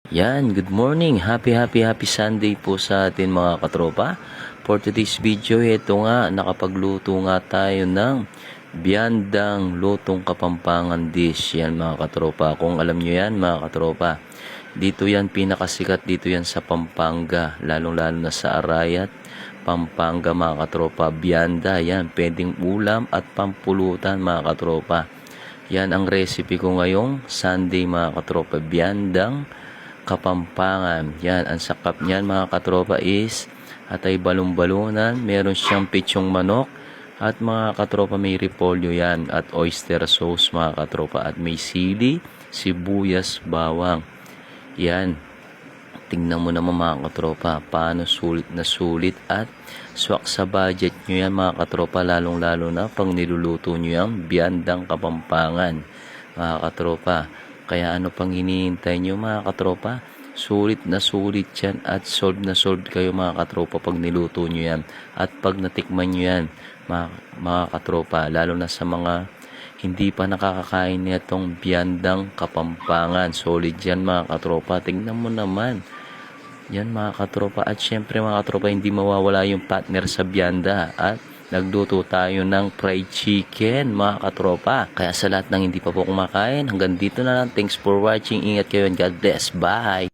Yan, good morning. Happy Sunday po sa atin mga katropa. For today's video, ito nga, nakapagluto nga tayo ng biyandang lutong Kapampangan dish. Yan mga katropa. Kung alam nyo yan mga katropa, dito yan pinakasikat, dito yan sa Pampanga. Lalong-lalo na sa Arayat, Pampanga mga katropa. Biyanda, yan, pwedeng ulam at pampulutan mga katropa. Yan ang recipe ko ngayong Sunday mga katropa. Biyandang Kapampangan. Yan, ang sakap niyan mga katropa is atay balong-balunan, meron siyang pitsong manok, at mga katropa may repolyo yan, at oyster sauce mga katropa, at may sili, sibuyas, bawang. Yan, tingnan mo naman mga katropa, paano sulit na sulit at swak sa budget nyo yan mga katropa, lalong-lalo na pag niluluto nyo yan, biyandang Kapampangan mga katropa. Kaya ano pang hinihintay nyo mga katropa? Sulit na sulit yan at solve na solve kayo mga katropa pag niluto nyo yan. At pag natikman nyo yan mga katropa, lalo na sa mga hindi pa nakakakain nitong biyandang Kapampangan. Solid yan mga katropa. Tingnan mo naman. Yan mga katropa. At syempre mga katropa, hindi mawawala yung partner sa biyanda. At nagluto tayo ng fried chicken mga katropa. Kaya sa lahat ng hindi pa po kumakain, hanggang dito na lang. Thanks for watching. Ingat kayo and God bless. Bye!